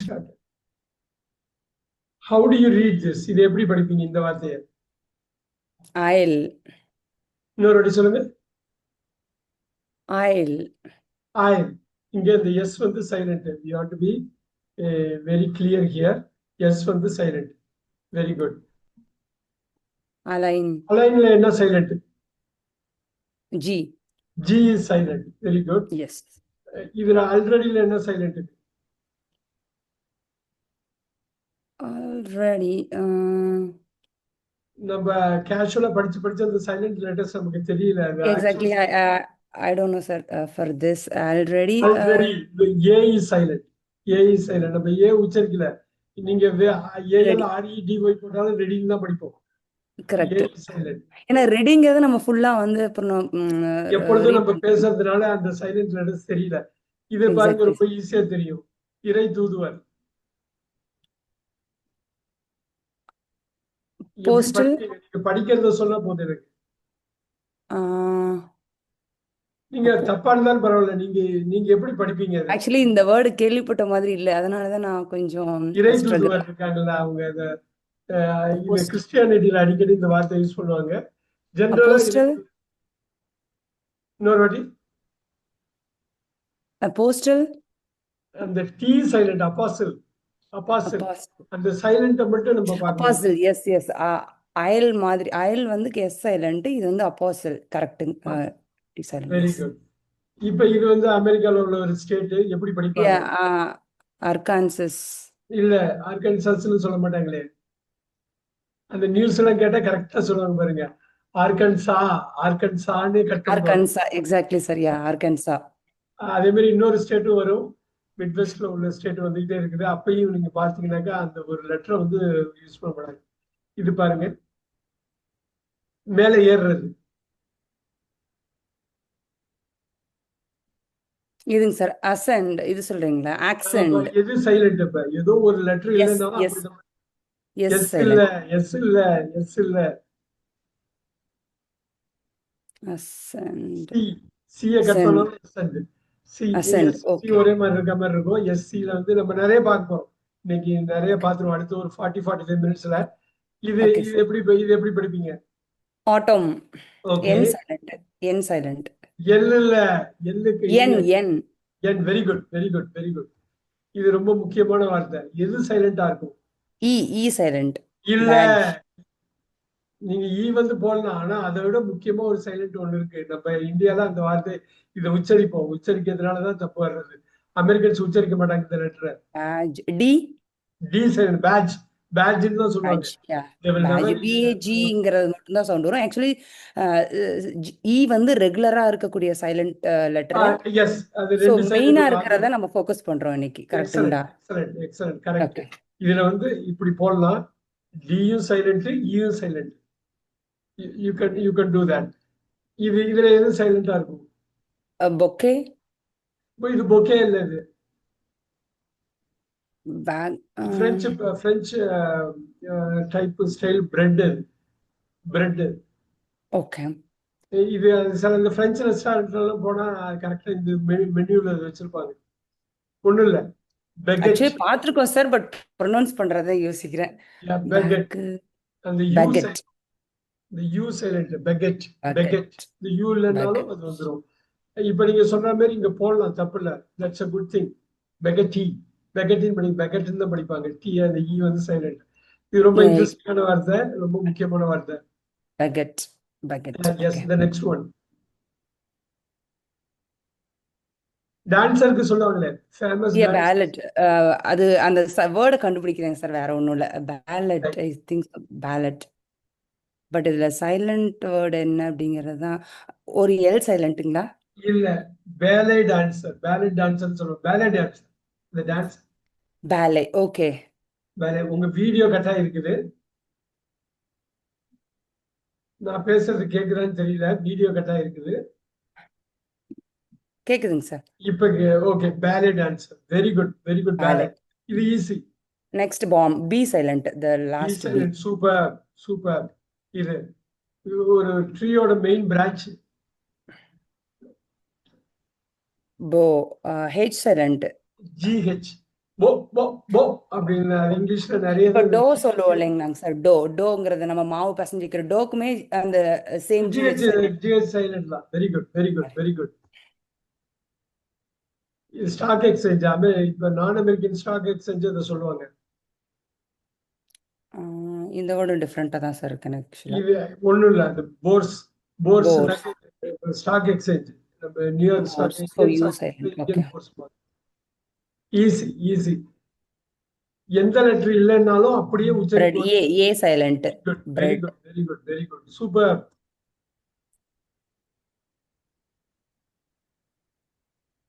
started. How do you read this? இது எப்படி படிப்பீங்க இந்த வார்த்தையை? I'll. இன்னொரு வாட்டி சொல்லுங்க. I'll. I'll. இங்க இந்த எஸ் வந்து silent. You have to be very clear here. S வந்து சைலண்ட். Very good. Align. அலைன்ல என்ன silent? G. G is silent. Very good. Yes. இதுல ஆல்ரெடில என்ன சைலண்ட்? Already. நம்ம கேஷுவலா படிச்சு அந்த சைலண்ட் லெட்டர்ஸ் நமக்கு தெரியல. Exactly. I don't know, sir. For this already. Already A is silent. A is silent. நம்ம ஏ உச்சரிக்கல. நீங்க ஏஎல் ஆர்இடி ஒய் போட்டாலும் ரெடிங் தான் படிப்போம். கரெக்ட். A is silent. ஏன்னா ரெடிங்கிறது நம்ம ஃபுல்லா வந்து எப்பொழுதும் நம்ம பேசுறதுனால அந்த சைலண்ட் லெட்டர்ஸ் தெரியல. இது பாருங்க ரொம்ப ஈஸியா தெரியும். இறை தூதுவர். போஸ்டல். நீங்க படிக்கிறத சொன்னா போதும் எனக்கு. நீங்க தப்பா இருந்தாலும் பரவாயில்ல. நீங்க எப்படி படிப்பீங்க? ஆக்சுவலி இந்த வேர்டு கேள்விப்பட்ட மாதிரி இல்ல, அதனாலதான் நான் கொஞ்சம் இறை தூதுவர் இருக்காங்கல்ல, அவங்க இந்த கிறிஸ்டியானிட்டியில அடிக்கடி இந்த வார்த்தை யூஸ் பண்ணுவாங்க. ஜெனரலா இன்னொரு வாட்டி போஸ்டல். அந்த டி சைலண்ட். அப்பாஸ்டல். அப்பாஸ்டல். அந்த சைலண்ட மட்டும் நம்ம பார்க்கணும். அப்பாஸ்டல். S S. அயல் மாதிரி. அயல் வந்து எஸ் சைலண்ட், இது வந்து அப்பாஸ்டல். கரெக்ட். Very good. இப்போ இது வந்து அமெரிக்கால உள்ள ஒரு ஸ்டேட். எப்படி படிப்பாங்க? அர்கான்சஸ். இல்ல, அர்கான்சாஸ்னு சொல்ல மாட்டாங்களே. அந்த நியூஸ் எல்லாம் கேட்டா கரெக்டா சொல்லுவாங்க பாருங்க. ஆர்கன்சான்னு கட். ஆர்கன்சா. எக்ஸாக்ட்லி சரியா, ஆர்கன்சா. அதே மாதிரி இன்னொரு ஸ்டேட்டும் வரும். மிட்வெஸ்ட்ல உள்ள ஸ்டேட் வந்துகிட்டே இருக்குது. அப்பயும் நீங்க பாத்தீங்கன்னாக்கா அந்த ஒரு லெட்டரை வந்து யூஸ் பண்ண மாட்டாங்க. இது பாருங்க, மேல ஏறுறது. இதுங்க சார் அசெண்ட். இது சொல்றீங்களா? ஆக்சென்ட். எது சைலண்ட்? இப்ப ஏதோ ஒரு லெட்டர் இல்லைன்னா எஸ் இல்ல, எஸ் இல்ல, எஸ் இல்ல. அசெண்ட். சியை கட் பண்ணாலும் அசெண்ட். சி ஒரே மாதிரி இருக்க மாதிரி இருக்கும். எஸ்சில வந்து நம்ம நிறைய பார்ப்போம். இன்னைக்கு நிறைய பார்த்துருவோம். அடுத்து ஒரு 40-45 மினிட்ஸ்ல. இது எப்படி படிப்பீங்க? Autumn. N silent. N silent. L இல்ல, எல்லுக்கு N. N. N. Very good, very good, very good. இது ரொம்ப முக்கியமான வார்த்தை. எது சைலண்டா இருக்கும்? E silent. இல்ல, நீங்க ஈ வந்து போடலாம். ஆனா அதை விட முக்கியமா ஒரு சைலண்ட் ஒண்ணு இருக்கு. நம்ம இந்தியால அந்த வார்த்தை இதை உச்சரிப்போம். உச்சரிக்கிறதுனாலதான் தப்பு வர்றது. அமெரிக்கன்ஸ் உச்சரிக்க மாட்டாங்க இந்த லெட்டரை. டி. T silent. பேட்ச். பேட்ஜ்னு தான் சொல்லுவாங்க. பிஏஜிங்கிறது மட்டும் தான் சவுண்ட் வரும். ஆக்சுவலி இ வந்து ரெகுலரா இருக்கக்கூடிய சைலண்ட் லெட்டர். எஸ், அது சோ மெயினா இருக்கறத நம்ம ஃபோக்கஸ் பண்றோம் இன்னைக்கு. கரெக்ட்டுங்களா? Excellent, excellent, correct. இதுல வந்து இப்படி போடலாம். டியும் சைலண்ட், ஈயும் silent. you can do that. இதுல எது சைலண்டா இருக்கும்? பொக்கே. இது பொக்கே இல்ல. இது French type style bread. Okay. இது சில இந்த பிரெஞ்சு ரெஸ்டாரண்ட்ல எல்லாம் போனா கரெக்டா இந்த மெனுல வச்சிருப்பாங்க. ஒண்ணு இல்ல, ஆக்சுவலி பாத்துருக்கோம் சார், பட் ப்ரொனவுன்ஸ் பண்றதை யோசிக்கிறேன். அந்த the u silent. baguette. the u இல்லனாலும் அது வந்துரும். இப்போ நீங்க சொன்ன மாதிரி இங்க போடலாம், தப்பு இல்ல. that's a good thing. baguette. baguette தான் படிப்பாங்க. டி அந்த ஈ வந்து சைலண்ட். இது ரொம்ப இன்ட்ரெஸ்டிங்கான வார்த்தை, ரொம்ப முக்கியமான வார்த்தை. baguette. yes. the next one. டான்சருக்கு சொல்லுவாங்களே, ஃபேமஸ் பேலட். அது அந்த வேர்டை கண்டுபிடிக்கிறேன் சார், வேற ஒண்ணும் இல்ல. Ballet. I think ballet. But இதுல சைலண்ட் வேர்டு என்ன அப்படிங்கிறது தான். ஒரு எல் சைலண்ட்டுங்களா? இல்ல, பேலே டான்சர். பேலே டான்சர் சொல்லுவோம். பேலே டான்சர். இந்த டான்ஸ் பேலே. ஓகே. பேலே. உங்க வீடியோ கட்டா இருக்குது. நான் பேசுறது கேக்குதான்னு தெரியல. வீடியோ கட்டா இருக்குது. கேக்குதுங்க சார். இப்ப okay. Ballet dancer. Very good, very good. Ballet. இது easy. Next bomb. B silent. The last B. Super, super. இது ஒரு ட்ரீயோட main branch. Bough. H silent. GH. Bough bough போ அப்படின்னு இங்கிலீஷ்ல நிறைய இப்போ டோ சொல்லுவோம் இல்லைங்களாங்க சார், டோங்கிறது நம்ம மாவு பசஞ்சிக்கிற டோக்குமே அந்த same GH GH. GH silent தான். Very good very good very good. Stock exchange இப்ப நான் அமெரிக்கன் ஸ்டாக் எக்ஸ்சேஞ்ச் அதை சொல்லுவாங்க. இந்த வேர்டும் டிஃப்ரெண்ட்டாக தான் சார் இருக்கு எனக்கு ஆக்சுவலாக. இது ஒண்ணும் இல்ல, அந்த bourse bourse bourse. Stock exchange, நம்ம New York stock bourse. So exchange, U silent. Okay. Indian bourse. Easy easy. எந்த லெட்டர் இல்லைன்னாலும் அப்படியே பிரெட். உச்சரிப்பு. A silent. Good very bread. Good very good very good super.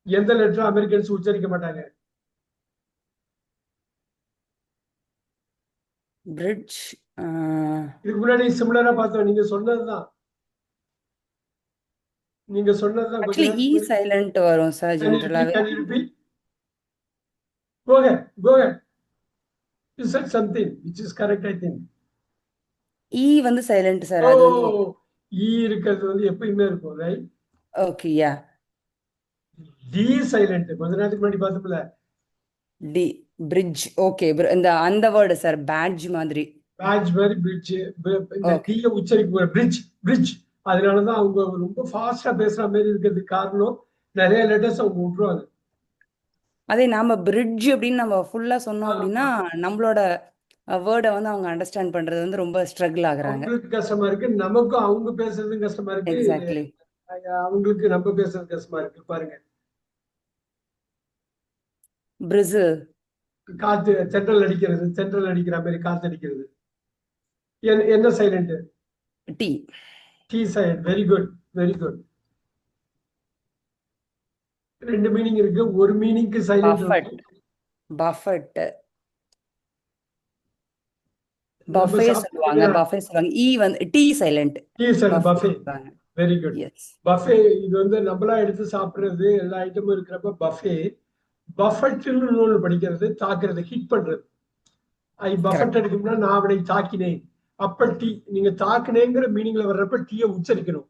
எந்த லெட்டர் அமெரிக்கன்ஸ் உச்சரிக்க மாட்டாங்க? Bridge. இதுக்கு முன்னாடி சிமிலரா பார்த்தோம், நீங்க சொன்னதுதான். நீங்க சொன்னதுதான் கொஞ்ச ஆக்சுவலி இ நேரத்துக்கு சைலண்ட் வரும் சார் Can you repeat? ஜென்ரலாகவே. Can you repeat? Go ahead. Go ahead. You said something which is correct, I think. இ வந்து சைலண்ட் சார். அது வந்து Oh, ஈ இருக்கிறது வந்து எப்பயுமே இருக்கும், ரைட்? ஓகே. யா. டி சைலண்ட் கொஞ்ச நேரத்துக்கு முன்னாடி பார்த்தோம்ல. டி. பிரிட்ஜ். ஓகே. இந்த அந்த வேர்டு சார், பேட்ஜ் மாதிரி. பேட்ச் மாதிரி பிரிட்ஜ். இந்த ஓகே. டீயை உச்சரிக்க பிரிட்ஜ் பிரிட்ஜ். அதனாலதான் அவங்க ரொம்ப ஃபாஸ்டா பேசுற மாதிரி இருக்கிறதுக்கு காரணம் நிறைய லெட்டர்ஸ் அவங்க விட்டுருவாங்க. அதே நாம பிரிட்ஜ் அப்படின்னு நம்ம ஃபுல்லா சொன்னோம் அப்படின்னா நம்மளோட வேர்டை வந்து அவங்க அண்டர்ஸ்டாண்ட் பண்றது வந்து ரொம்ப ஸ்ட்ரகிள் ஆகுறாங்க. அவங்களுக்கு கஷ்டமா இருக்கு, நமக்கும் அவங்க பேசுறதும் கஷ்டமா இருக்கு. எக்ஸாக்ட்லி. அவங்களுக்கு நம்ம பேசுறது கஷ்டமா இருக்கு. பாருங்க, பிரேசில். காத்து சென்ட்ரல் அடிக்கிறது, சென்ட்ரல் அடிக்கிற மாதிரி காத்து அடிக்கிறது. என்ன silent? T. T silent. Very good very good. ரெண்டு மீனிங் இருக்கு, ஒரு மீனிங்க்கு சைலண்ட் பஃபட். இருக்கும். பஃபட். நம்ம பஃபே சொல்லுவாங்க. சாப்பிட்டீங்கன்னா பஃபே சொல்லுவாங்க. இ வந்து T silent. T silent. Buffet buffet. சொல்லுவாங்க. Very good. எஸ். பஃபே இது வந்து நம்மளா எடுத்து சாப்பிடுறது, எல்லா ஐட்டமும் இருக்கிறப்ப பஃபே. பஃபட்னு நூல் படிக்கிறது, தாக்குறது, ஹிட் பண்றது. ஐ பஃபட் எடுக்கும்னா நான் அவனை தாக்கினேன். அப்ப டீ, நீங்க தாக்குனேங்கிற மீனிங்ல வர்றப்ப டீயை உச்சரிக்கணும்.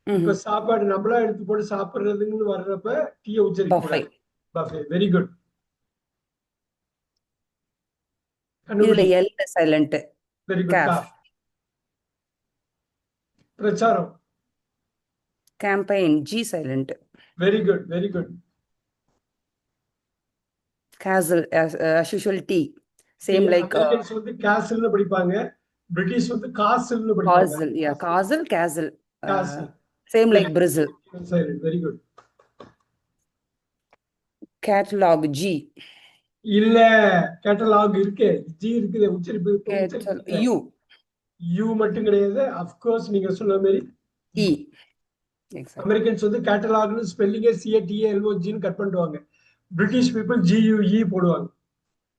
இப்ப சாப்பாடு நம்மளா எடுத்து போட்டு சாப்பிடுறதுன்னு வர்றப்ப டீயை உச்சரிக்க பஃபே. கூடாது. பஃபே. Very good. இதுல L silent. Very good. Calf. பிரச்சாரம். Campaign. G silent. Very good very good. Castle. as usual T. Same like Americans வந்து கேசல்னு படிப்பாங்க, பிரிட்டிஷ் வந்து காசல்னு படிப்பாங்க. Castle. Yeah, castle, castle. Castle. Same like Brazil. Very good. Catalogue. G. இல்ல, catalogue இருக்கு, G இருக்குது, உச்சரிப்பு. யூ. யூ மட்டும் கிடையாது, அப்கோர்ஸ் நீங்க சொன்ன மாதிரி இ. அமெரிக்கன்ஸ் வந்து கேட்டலாக்னு ஸ்பெல்லிங்கே CATALOGன்னு கட் பண்ணுவாங்க. பிரிட்டிஷ் பீப்புள் GUE போடுவாங்க.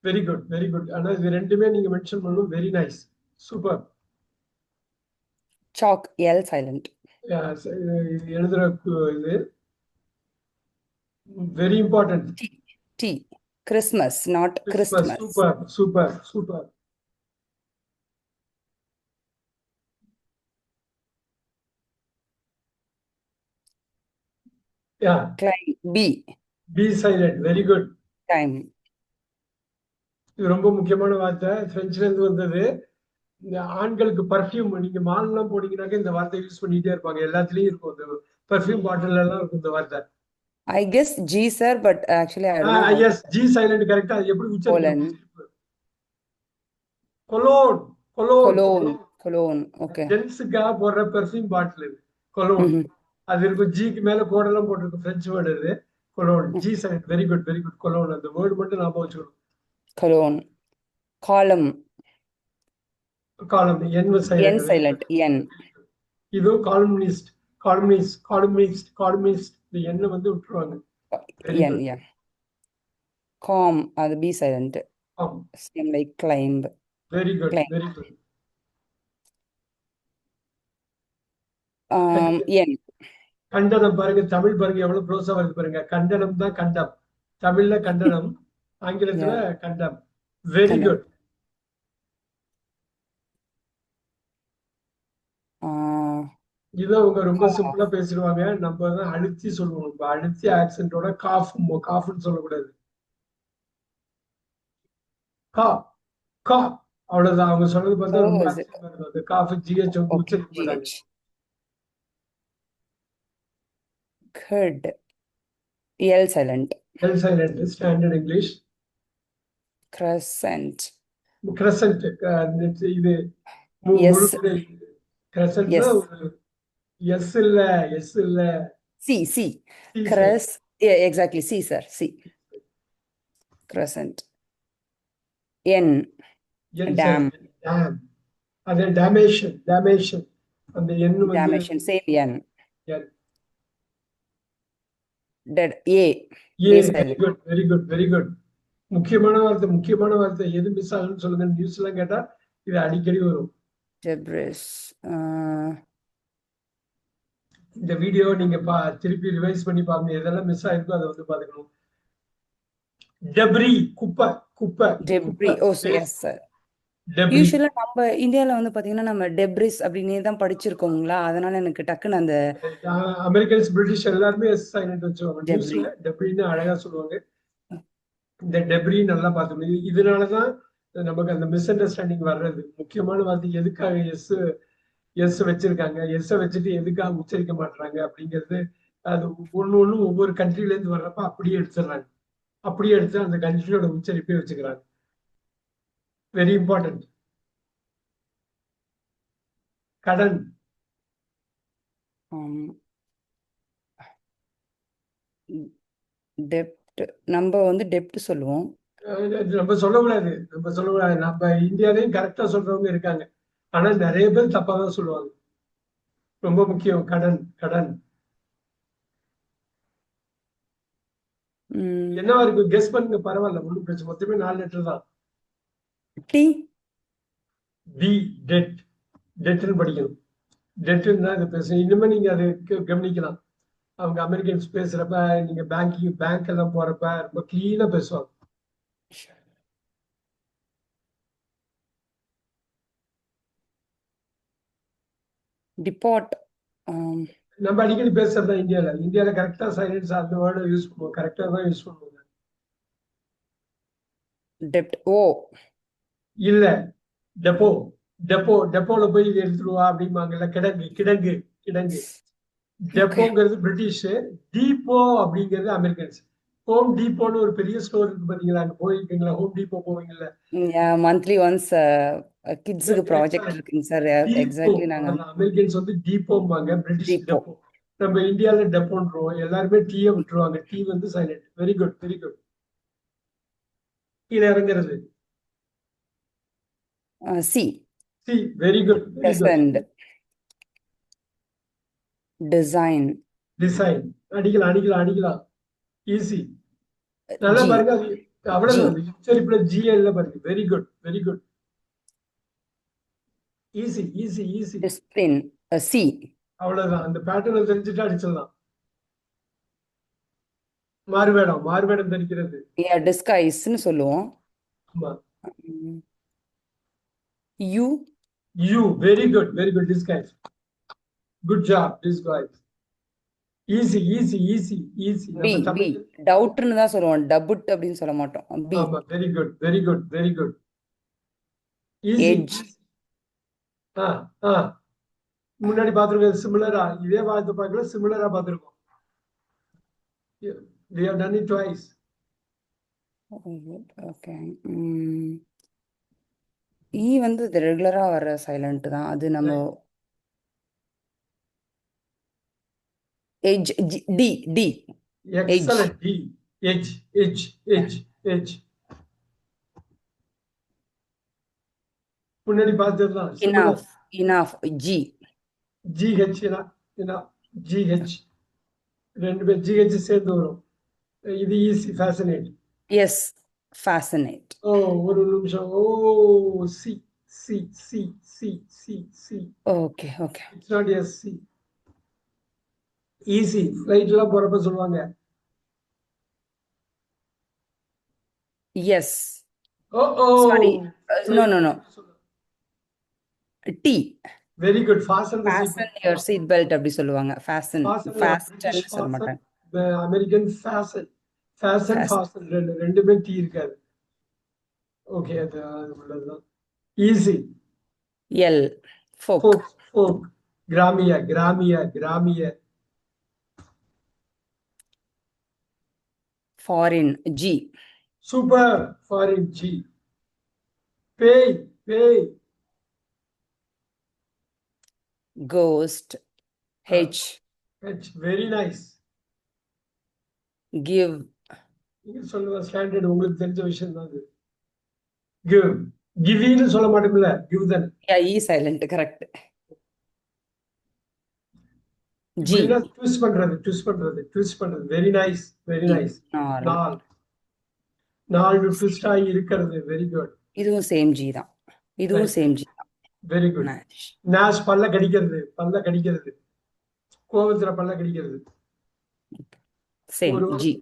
Very good very good. ஆனா இது ரெண்டுமே நீங்க மென்ஷன் பண்ணணும். Very nice, super. Chalk. L silent. எழுதுற இது very important. T. Christmas, not Christmas. Super super super. Climb. B. B silent. Very good. Thyme. இது ரொம்ப முக்கியமான வார்த்தை, பிரெஞ்சுல இருந்து வந்தது. இந்த ஆண்களுக்கு பர்ஃப்யூம், நீங்க மால் எல்லாம் போனீங்கன்னாக்க இந்த வார்த்தை யூஸ் பண்ணிட்டே இருப்பாங்க. எல்லாத்துலயும் இருக்கும், இந்த பர்ஃப்யூம் பாட்டில் எல்லாம் இருக்கும் இந்த வார்த்தை. I guess G sir, but actually I don't know. Yes, G silent கரெக்ட்டா. எப்படி உச்சரிக்கணும்? கொலோன். கொலோன். கொலோன். ஓகே. ஜென்ஸுக்காக போடுற பெர்ஃப்யூம் பாட்டில் இது கொலோன். அது இருக்கும், ஜிக்கு மேல கோடெல்லாம் போட்டிருக்கும். பிரெஞ்சு வேர்டு இது cologne. G silent. Very good very good. Cologne, அந்த வேர்டு மட்டும் ஞாபகம் வச்சுக்கணும். Cologne. Column. Column. N silent. N. இது காலம்னிஸ்ட். காலம்னிஸ்ட் இந்த எண்ணை வந்து விட்டுருவாங்க. என். யா. காம். அது B silent. Same like climb. Very good very good. N. கண்டனம். பாருங்க, தமிழ் பாருங்க எவ்வளவு க்ளோஸா வருது பாருங்க. கண்டனம் தான் கண்டம். தமிழ்ல கண்டனம், ஆங்கிலத்துல கண்டம். Very good. இது அவங்க ரொம்ப சிம்பிளா பேசிடுவாங்க. நம்ம தான் அழுத்தி சொல்லுவோம். இப்ப அழுத்தி ஆக்சென்டோட காஃப்னு சொல்லக்கூடாது. கா கா அவ்வளவுதான். அவங்க சொன்னது பார்த்தா Oh, ரொம்ப is it? ஆச்சரியமா இருக்கும். அந்த காஃபி ஜிஹெச் வந்து Okay, உச்சரிக்க மாட்டாங்க. GH. Good. L silent. L silent standard English. Crescent. Crescent இது Yes. முழுமுறை. கிரசன்ட்னா Yes. ஒரு எஸ் இல்ல, எஸ் இல்ல. C. C sir. Crest. Yeah, exactly. C, sir. C. Crescent. N. என் Dam. டேம். அது டேமேஷன், டேமேஷன். அந்த எண் வந்து Damnation. Same N. N. Dead. A. A A very silent. Good, very good, very good. முக்கியமான வார்த்தை எது மிஸ் ஆகுன்னு சொல்லுங்க. நியூஸ் எல்லாம் கேட்டா இது அடிக்கடி வரும். Debris. இந்த வீடியோ நீங்க திருப்பி ரிவைஸ் பண்ணி பாருங்க. எதெல்லாம் மிஸ் ஆயிருக்கோ அதை வந்து பாத்துக்கணும். டெப்ரி, குப்பை, குப்பை, குப்பை. Debris. Oh, so yes, sir. Debris. யூஸ்வலா நம்ம இந்தியால வந்து பாத்தீங்கன்னா நம்ம டெப்ரிஸ் அப்படின்னே தான் படிச்சிருக்கோங்களா, அதனால எனக்கு டக்குன்னு அந்த அமெரிக்கன்ஸ், பிரிட்டிஷ் எல்லாருமே எஸ் சைலண்ட் வச்சுருவாங்க. டெப்ரி. நியூஸ்ல டெப்ரின்னு அழகா சொல்லுவாங்க. இந்த டெப்ரி நல்லா பார்த்துக்கணும். இதனாலதான் நமக்கு அந்த மிஸ் அண்டர்ஸ்டாண்டிங் வர்றது. முக்கியமான வார்த்தை எதுக்காக எஸ் வச்சிருக்காங்க, எஸ் வச்சுட்டு எதுக்காக உச்சரிக்க மாட்டாங்க அப்படிங்கிறது. அது ஒண்ணு ஒவ்வொரு கண்ட்ரில இருந்து வர்றப்ப அப்படியே எடுத்துடுறாங்க. அப்படியே எடுத்து அந்த கண்ட்ரியோட உச்சரிப்பே வச்சுக்கிறாங்க. Very important. கடன். டெப்ட். நம்ம வந்து டெப்ட் சொல்லுவோம். நம்ம சொல்லக்கூடாது, நம்ம இந்தியாலையும் கரெக்டா சொல்றவங்க இருக்காங்க. ஆனா நிறைய பேர் தப்பா தான் சொல்லுவாங்க. ரொம்ப முக்கியம். கடன், கடன். என்னவா இருக்கு கெஸ் பண்ணுங்க, பரவாயில்ல, ஒண்ணும் பிரச்சனை. மொத்தமே 4 லெட்டர் தான். டி. டி. டெட். டெட்னு படிக்கணும். டெட்னா அது பேசணும். இனிமே நீங்க அதை கவனிக்கலாம். அவங்க அமெரிக்கன்ஸ் பேசுறப்ப, நீங்க பேங்க் எல்லாம் போறப்ப ரொம்ப கிளீனா பேசுவாங்க. டிபார்ட். நம்ம அடிக்கடி பேசுறதா இந்தியால கரெக்டா சைலன்ஸ் அந்த வேர்டை யூஸ் பண்ணுவோம். கரெக்டா தான் யூஸ் பண்ணுவோம். டெப்ட். ஓ இல்ல, டெப்போ. டெப்போல போய் இது எடுத்துருவா அப்படிம்பாங்கல்ல. கிடங்கு, கிடங்கு, கிடங்கு. டெப்போங்கிறது பிரிட்டிஷ். டீப்போ அப்படிங்கிறது அமெரிக்கன்ஸ். ஹோம் டீப்போன்னு ஒரு பெரிய ஸ்டோர் இருக்கு பாத்தீங்களா, அங்க போயிருக்கீங்களா? ஹோம் டீப்போ போவீங்கல்ல. மந்த்லி ஒன்ஸ் கிட்ஸுக்கு ப்ராஜெக்ட் இருக்குங்க சார். எக்ஸாக்ட்லி நாங்க அமெரிக்கன்ஸ் வந்து டீப்போம்பாங்க, பிரிட்டிஷ் டிப்போ. டெப்போ. நம்ம இந்தியால டெப்போன்றோம். எல்லாருமே டீயை விட்டுருவாங்க. டீ வந்து silent. Very good, very good. கீழே இறங்குறது. C. C. Very good, very good. Descend. Design. Design. அடிக்கலாம். ஈஸி. நல்லா G. பாருங்க. அது அவ்வளவுதான். G. அந்த உச்சரிப்புல ஜிஎல்ல பாருங்க. Very good, very good. Easy, easy, easy. Discipline. C. அவ்வளவுதான். அந்த பேட்டர்னை தெரிஞ்சுட்டு அடிச்சிடலாம். மாறுவேடம் தெரிக்கிறது. Disguise-ன்னு சொல்லுவோம். ஆமா. U. You. Very good, very good. Disguise. Good job. Disguise. Easy, easy, easy, easy. B. நம்ம B. தமிழ். டவுட்னு தான் சொல்லுவோம். டபுட் அப்படின்னு சொல்ல மாட்டோம். B. ஆமா. Very good, very good, very good. Easy. Edge. முன்னாடி பார்த்திருக்கோம். சிமிலரா இதே வார்த்தை பார்க்கல, சிமிலரா பார்த்திருக்கோம். We have done it twice. Okay. E வந்து ரெகுலரா வர சைலண்ட் தான். அது நம்ம edge. D. D. Excellent. D. Edge, edge, edge, edge. முன்னாடி பார்த்ததுதான். Enough. Enough. G. GH. GH. ரெண்டு பேர் ஜிஹெச் சேர்ந்து வரும். இது ஈஸி. ஃபேசினேட். எஸ். ஃபேசினேட். ஒரு நிமிஷம். C. C. C. C. C. C. Okay. It's not S. C. Easy. Flight எல்லாம் போறப்ப சொல்லுவாங்க. Yes. Sorry. No. T. Very good. fasten your seat belt அப்படி சொல்லுவாங்க. fasten சொல்ல மாட்டாங்க. அமெரிக்கன் fasten ரெண்டுமே டி இருக்காது. ஓகே, அது உள்ளதுதான். Easy. L. Folk. Folk, folk. கிராமிய, கிராமிய, கிராமிய. Foreign. G. Super. Foreign. G. பேய், பேய். Ghost. H. H. Very nice. Give. நீங்க சொல்லுங்க, ஸ்டாண்டர்ட் உங்களுக்கு தெரிஞ்ச விஷயம் தான் அது. கிவ். கிவின்னு சொல்ல மாட்டோம்ல, கிவ் தன். Yeah, E silent. Correct. G. இப்படின்னா ட்விஸ்ட் பண்றது, ட்விஸ்ட் பண்றது, ட்விஸ்ட் பண்றது. Very nice, very G. Nice. Norm. நாள். நாலு ட்விஸ்ட் ஆகி இருக்கிறது. Very good. இதுவும் சேம் G தான். இதுவும் ரைட். சேம் G தான். Very good. Nash. நாஷ். பல்ல கடிக்கிறது, பல்ல கடிக்கிறது. கோவத்துல பல்ல கடிக்கிறது. Same ஒரு G.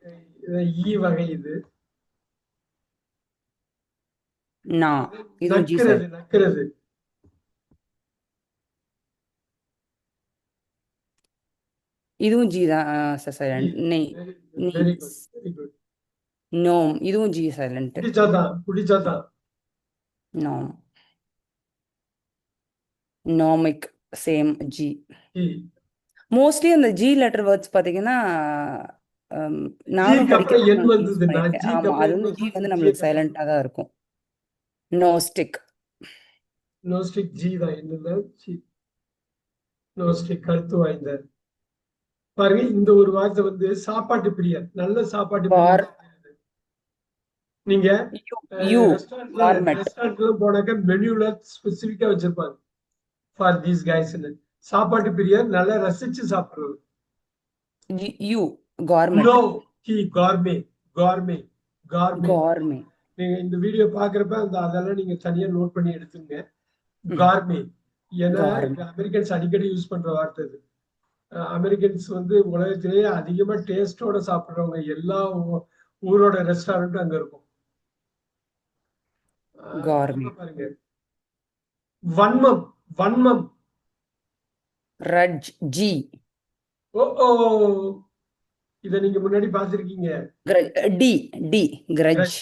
ஈ வகை இது. Na. இதுவும் G நக்கிறது, silent. நக்கிறது. இதுவும் G தான் silent. நெய். Very Needs. Good, very good. Gnome. இதுவும் G silent. பிடிச்சாதான், பிடிச்சாதான். Gnome. Gnomic. Same G. ஈ. மோஸ்ட்லி அந்த G லெட்டர் வேர்ட்ஸ் பார்த்தீங்கன்னா நானும் ஜிக்கு அப்புறம் என் படிக்கிறேன் யூஸ் வந்ததுன்னா, பண்ணியிருக்கேன். ஜிக்கு ஆமா, அது அப்புறம் வந்து G வந்து ஜியை நம்மளுக்கு கட் பண்ணு. சைலண்டா தான் இருக்கும். நோஸ்டிக். நோஸ்டிக். ஜி தான். என்னது? ஜி. நோஸ்டிக். கருத்து வாய்ந்த. பாருங்க, இந்த ஒரு வார்த்தை வந்து சாப்பாட்டு பிரியர், நல்ல சாப்பாட்டு பார். பிரியர். நீங்க யூ. ரெஸ்டாரண்ட்ல கார்மெட். ரெஸ்டாரண்ட்ல போனாக்க மெனுல ஸ்பெசிபிக்கா வச்சிருப்பாங்க ஃபார் தீஸ் கைஸ். சாப்பாட்டு பிரியர், நல்லா ரசிச்சு சாப்பிடுறது. யூ. கார்மெட். நோ. ஹி. கார்மே, கார்மே, கார்மே. கார்மே. நீங்க இந்த வீடியோ பாக்குறப்ப அதெல்லாம் நீங்க தனியா நோட் பண்ணி எடுத்துங்க. ம். கார்மே. ஏன்னா கார்மே. அமெரிக்கன்ஸ் அடிக்கடி யூஸ் பண்ற வார்த்தை இது. அமெரிக்கன்ஸ் வந்து உலகத்திலேயே அதிகமா டேஸ்டோட சாப்பிடுறவங்க. எல்லா ஊரோட ரெஸ்டாரண்ட்டும் அங்க இருக்கும். கார்மே. இப்ப பாருங்க, வன்மம், வன்மம். ரட்ஜ். ஜி. ஓ ஓ, இத நீங்க முன்னாடி பார்த்திருக்கீங்க. டி. டி. கிரட்ஜ். கிரட்ஜ்.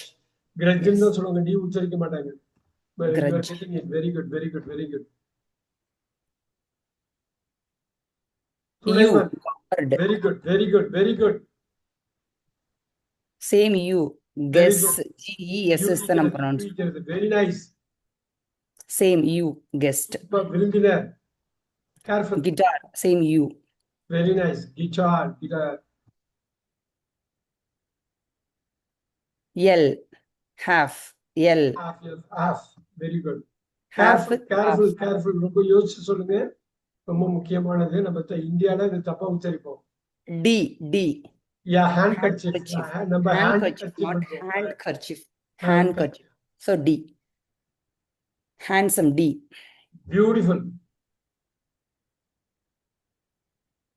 கிரட்ஜ்னு தான் சொல்லுவாங்க, டி உச்சரிக்க மாட்டாங்க. Grudge. Very good, very good, very good. U. துணைவன். Guard. Very good, very good, very good. Same U. Very guess. Good. GESS தான் நம்ம pronounce. Very nice. Same U. Guest. விருந்தினர். Careful. Guitar. Same U. Very nice. Guitar, guitar. L. half. L. half. Very good. half. Careful, careful, careful. ரொம்ப யோசிச்சு சொல்லுங்க. ரொம்ப முக்கியமானது. நம்ம இந்தியால இது தப்பா உச்சரிப்போம். D. D. Yeah. Handkerchief. Handkerchief. நம்ம Handkerchief, not handkerchief. handkerchief. Handkerchief. So D. Handsome. D. Beautiful.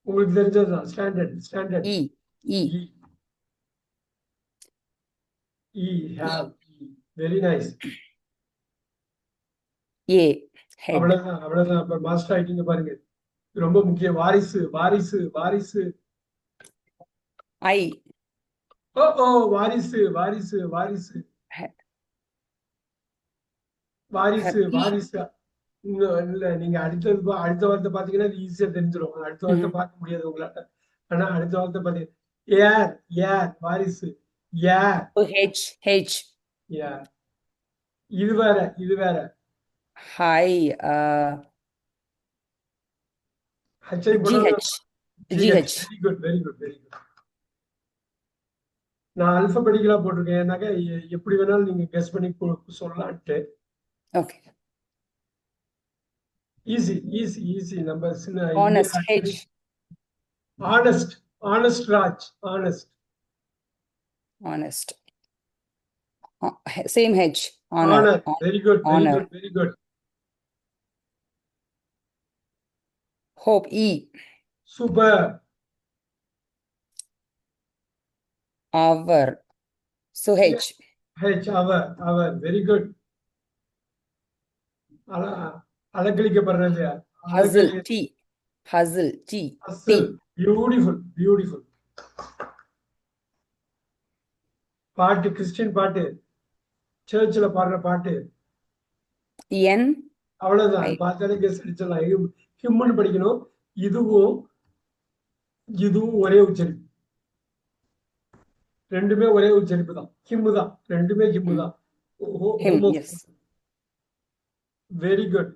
உங்களுக்கு தெரிஞ்சதுதான். Standard, standard. E. E. Have. Very nice. A. Head. அவ்வளவுதான், அவ்வளவுதான். இப்ப மாஸ்டர் ஆயிட்டீங்க பாருங்க. ரொம்ப முக்கியம். வாரிசு, வாரிசு, வாரிசு. I. ஓ ஓ, வாரிசு, வாரிசு, வாரிசு, வாரிசு, Happy. வாரிசு. இன்னும் இல்ல, நீங்க அடுத்த வார்த்தை பாத்தீங்கன்னா ஈஸியா தெரிஞ்சிடும். அடுத்த வார்த்தை பார்க்க முடியாது உங்களால. ஆனா அடுத்த வார்த்தை பாத்தீங்க, ஏர், ஏர், வாரிசு. ஏர். H. H. ஏர். இது வேற, இது வேற. Hi. H I GH. GH. Very good, very good, very good. நான் அல்பபெடிக்கலா போட்டிருக்கேன். ஏன்னாக்க எப்படி வேணாலும் நீங்க கெஸ் பண்ணி சொல்லலான்ட்டு. Okay. Easy, easy, easy. நம்ம சின்ன Honest. H. Honest, honest Raj, honest. Honest. Same H. Honor. Honour. Very good, very Honor. Good, very good. Hope. E. Super. Our. So H. H. Hour, hour. Very good. அலக்கழிக்கப்படுறது. Hustle. T. Hustle. T. T. Beautiful, beautiful. பாட்டு, Christian பாட்டு. சர்ச்சில் பாடுற பாட்டு என் அவ்வளவுதான். ஐ அது பார்த்தாலே guess அடிச்சிடலாம். ஹிம்னு படிக்கணும். இதுவும் இதுவும் ஒரே உச்சரிப்பு. ரெண்டுமே ஒரே உச்சரிப்பு தான். ஹிம்மு தான். ரெண்டுமே ஹிம்மு தான். Him yes very good.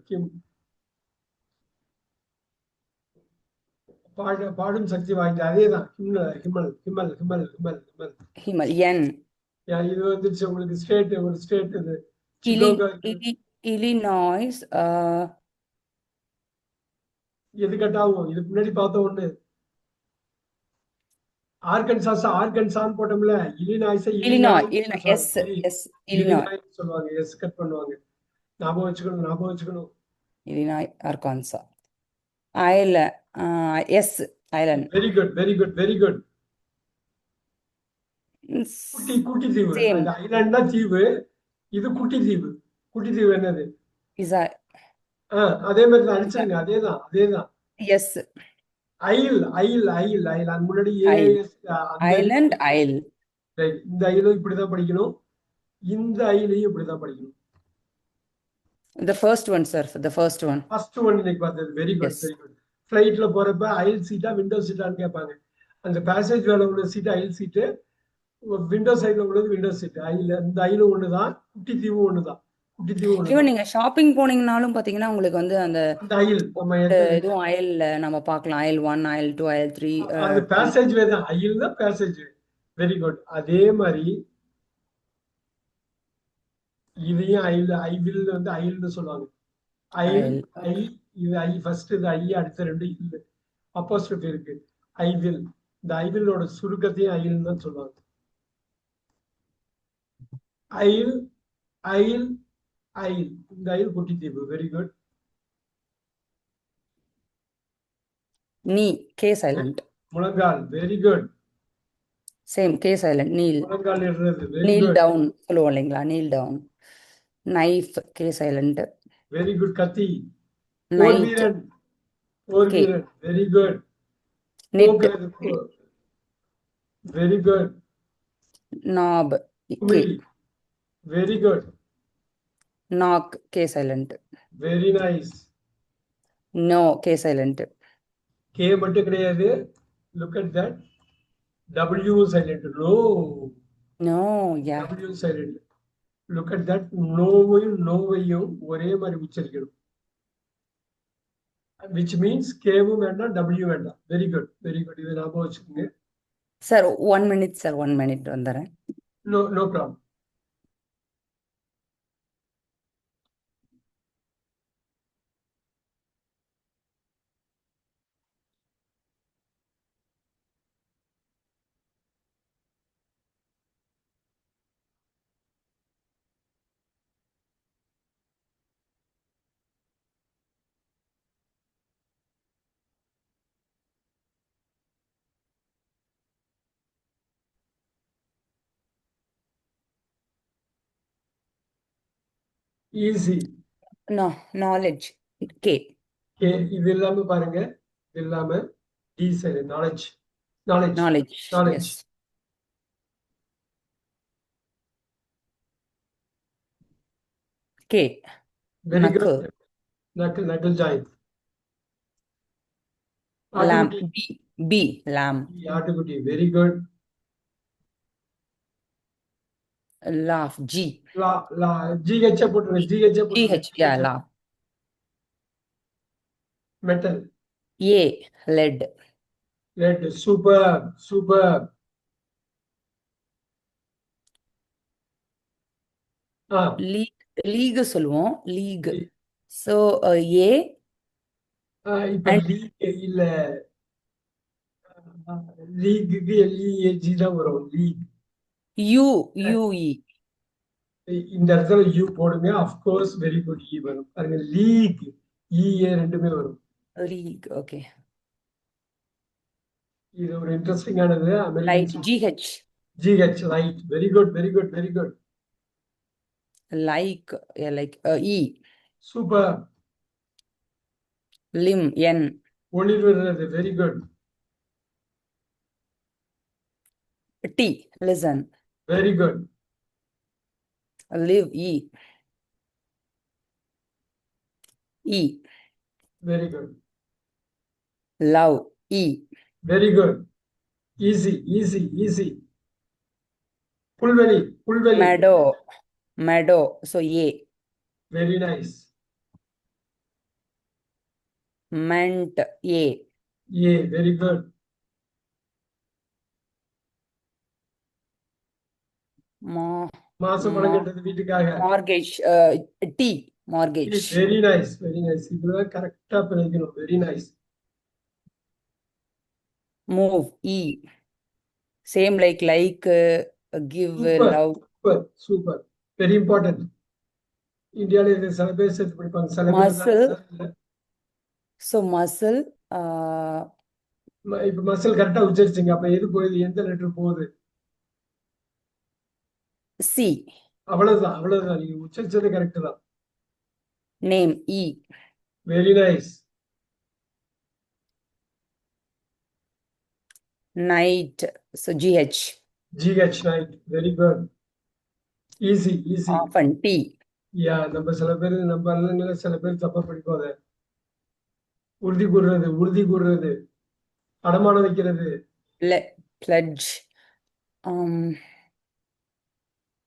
பாடும் சக்தி வாய்ந்த அதே தான். ஹிம்மல் ஹிம்மல் ஹிம்மல் ஹிம்மல் ஹிம்மல். ஹிமல் என் இது வந்துருச்சு உங்களுக்கு. ஸ்டேட் ஒரு ஸ்டேட் இது இலி சிகாகோ. இலி இலினாய்ஸ் எது கட்டாகும்? இதுக்கு முன்னாடி பார்த்த ஒண்ணு ஆர்கன்சான்னு போட்டோம்ல. Illinois Illinois S S Illinois Illinois சொல்லுவாங்க. எஸ் கட் பண்ணுவாங்க. ஞாபகம் வச்சுக்கணும். Illinois Arkansas isle S island very good very good very good. குட்டி தீவு. சேம் அந்த ஐலாண்ட்னா தீவு. இது குட்டி தீவு. குட்டி தீவு என்னது? இசா அதே மாதிரி தான் அடிச்சிருங்க. அதேதான். எஸ் ஐல் ஐல் ஐல் ஐல். அது முன்னாடி ஐல் ஏஎஸ். ஐலண்ட் ஐல் இந்த ஐலும் இப்படிதான் படிக்கணும். இந்த ஐலையும் இப்படிதான் படிக்கணும். the first one sir the first one first one இன்னைக்கு பார்த்தது. Very good yes very good. ஃபிளைட்ல போறப்ப ஐல் சீட்டா விண்டோ சீட்டான்னு கேட்பாங்க. அந்த பேசேஜ் வேலை உள்ள சீட்டு ஐல் சீட்டு, விண்டோ சைட்ல உள்ளது விண்டோ சீட். இந்த ஐலும் ஒண்ணுதான். குட்டி தீவும் ஒண்ணுதான். குட்டி தீவு ஈவன் ஒண்ணுதான். நீங்க ஷாப்பிங் போனீங்கனாலும் பாத்தீங்கன்னா உங்களுக்கு வந்து அந்த அந்த ஐல் நம்ம எந்த இதுவும் அயல்ல நம்ம பார்க்கலாம் அயல் 1 அயல் 2 அயல் 3 அந்த பேசேஜ் வே தான். ஐல் தான் பேசேஜ். Very good. அதே மாதிரி இதையும் ஐவில் வந்து ஐல்னு சொல்லுவாங்க. ஐல் ஐ. இது ஐ ஃபர்ஸ்ட். இது ஐ. அடுத்த ரெண்டு இல்ல அப்போஸ்ட்ரோஃபி இருக்கு. ஐவில். இந்த ஐவிலோட சுருக்கத்தையும் ஐல் தான் சொல்லுவாங்க. ஐல் ஐல் ஐல். இந்த ஐல் குட்டி தீவு. Very good. Knee K silent முழங்கால். Very good. Same K silent kneel முழங்கால் இடுறது. வெரி நீல் குட் டவுன் சொல்லுவோம் இல்லைங்களா kneel down knife K silent very good. கத்தி. போர் நைட் வீரன். போர் கே வீரன். Very good. நெட் போக்குறது. Very good. நாப் கே குமிழி. Very good. Knock K silent very nice. Know K silent K மட்டும் கிடையாது. Look at that. W silent. Know. Know yeah W silent. Look at that. நோவையும் ஒரே மாதிரி உச்சரிக்கணும். Which means கேவும் வேண்டாம் டபிள்யூ வேண்டாம். Very good very good. இதை ஞாபகம் வச்சுக்கோங்க. சார் 1 minute சார் 1 minute வந்துடுறேன் no problem. Easy. No knowledge K K. இது இல்லாம பாருங்க. இது இல்லாம D silent. Knowledge knowledge knowledge knowledge. Yes K very நக்கு குட். Knuckle joint. லாம் ஆட்டுக்குட்டி. பி லாம் ஆட்டுக்குட்டி. Very good. Laugh G GH போட்டுருங்க. GH GH yeah laugh metal. A let red. Super super. League league சொல்லுவோம் league so A இப்ப league இல்ல. லீக்குக்கு எல்இஏஜி தான் வரும். League. You யூஇ இந்த இடத்துல யூ போடுங்க. Of course very good. இ வரும் பாருங்க. லீக் இஏ ரெண்டுமே வரும். லீக் ஓகே இது ஒரு இன்ட்ரெஸ்டிங்கானது. Light American GH GH light. Very good very good very good. Like like E super. Limn N ஒளிர் வருது. Very good T listen very good. Live, E. E. Very good. Love, E. Very good. Easy, easy, easy. Pulveri, pulveri. Meadow, so A. Very nice. Meant, A. Yeah, very good. மாசம் பணம் கட்டது வீட்டுக்காக. Mortgage, T. Mortgage. Very nice, very nice. இதுதான் கரெக்டா பிழைக்கணும். Very nice. Move, E. Same like, give, Super, love. super, super. Very important. இந்தியால இது சில பேர் சேர்த்து படிப்பாங்க. சில பேர் Muscle. இல்ல. So muscle, இப்ப மசில் கரெக்டா உச்சரிச்சீங்க. அப்ப எது போகுது? எந்த லெட்டர் போகுது? C. அவ்வளவுதான், அவ்வளவுதான். நீங்க உச்சரிச்சது கரெக்ட் தான். Name, E. Very nice. Night, so GH. GH night. Very good. Easy, easy. Often, T. Yeah, நம்ம சில பேர் நம்ம ஆளுங்களை சில பேர் தப்பா படிப்பாங்க. உறுதி கூறுறது, அடமானம் வைக்கிறது. Pledge.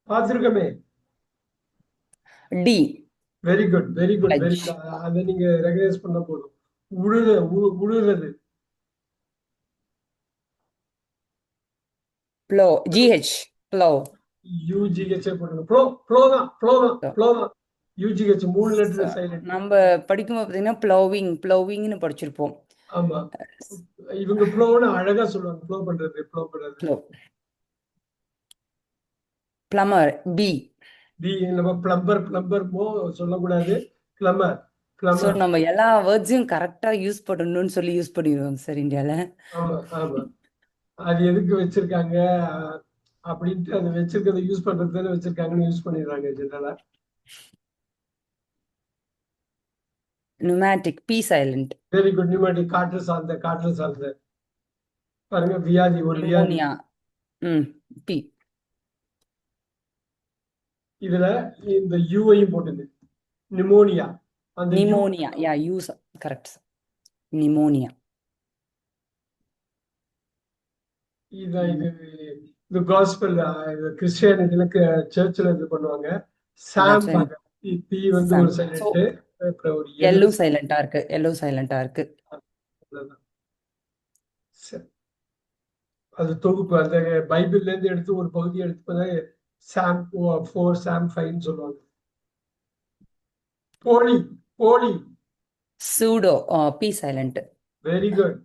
பார்த்திருக்கமே. D. Very good, very good, very Pledge. Good. அதை நீங்க ரெகனைஸ் பண்ண போதும். உழுறது. Plow, GH. Plow. UGH போடுங்க. ப்ளோ தான். UGH 3 letter silent. நம்ம படிக்கும்போது பார்த்தீங்கன்னா ப்ளோவிங்னு படிச்சிருப்போம். ஆமா, இவங்க ப்ளோன்னு அழகா சொல்லுவாங்க. ப்ளோ பண்றது. Plumber, B. நம்ம பிளம்பர் சொல்லக்கூடாது. பிளம்பர். ஸோ நம்ம எல்லா வேர்ட்ஸையும் கரெக்டா யூஸ் பண்ணணும்னு சொல்லி யூஸ் பண்ணிடுவோம் சார் இந்தியால. ஆமா. அது எதுக்கு வச்சிருக்காங்க அப்படின்ட்டு அது வச்சிருக்கிறத யூஸ் பண்றது தானே வச்சிருக்காங்கன்னு யூஸ் பண்ணிடுறாங்க ஜெனரலா. Pneumatic, P silent. Very good. Pneumatic. காற்று சார்ந்த பாருங்க. வியாதி, ஒரு வியாதி. P. இதுல இந்த யூஐயும் போட்டுது. நிமோனியா. அந்த Pneumonia, yeah, use correct. Pneumonia. இது காஸ்பல் கிறிஸ்டியானிட்டில சர்ச்சில் இது பண்ணுவாங்க. சாம் பி வந்து ஒரு சைலண்ட். அப்புறம் ஒரு எல்லோ சைலண்டா இருக்கு. அது தொகுப்பு. அந்த பைபிள்ல இருந்து எடுத்து ஒரு பகுதி எடுத்து சாம் 4 சாம் 5 சொல்லுவாங்க. போலி. Pseudo, P silent. Very good.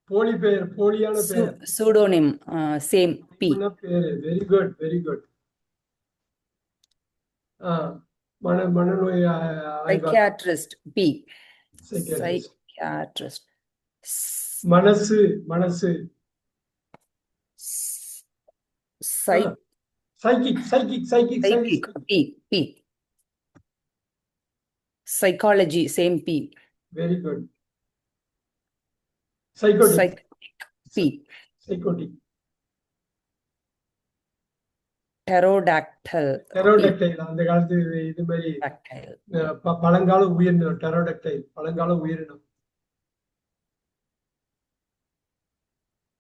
போலியான பேர். Pseudonym, same, P. பேரு. Very good, very good. மனநோய் சைக்கியாட்ரிஸ்ட், P. சைக்கியாட்ரிஸ்ட். மனசு. Psychic, P. Psychology, same, P. Very good. Psychotic, P. Psychotic. Pterodactyl, அந்த காலத்து இது மாதிரி பழங்கால உயிரினம். டெரோடாக்டைல் பழங்கால உயிரினம்.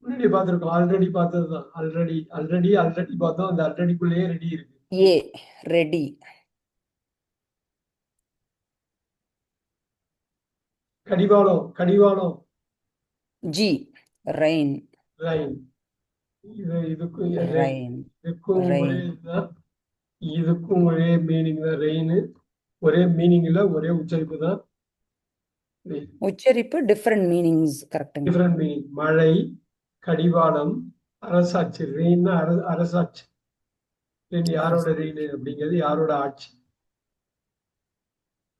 முன்னாடி பார்த்திருக்கோம். ஆல்ரெடி பார்த்ததுதான். ஆல்ரெடி பார்த்தோம். அந்த ஆல்ரெடிக்குள்ளேயே ரெடி இருக்கு. A. Ready. கடிவாளம். G. Rain. இதுக்கும் ஒரே மீனிங் தான். ரெயின் ஒரே மீனிங் இல்ல, ஒரே உச்சரிப்பு தான். உச்சரிப்பு different meanings. Correct. Different meaning. மழை, கடிவாளம், அரசாட்சி. ரெயின்னா அரசாட்சி. யாரோட ரெயின் அப்படிங்கிறது யாரோட ஆட்சி.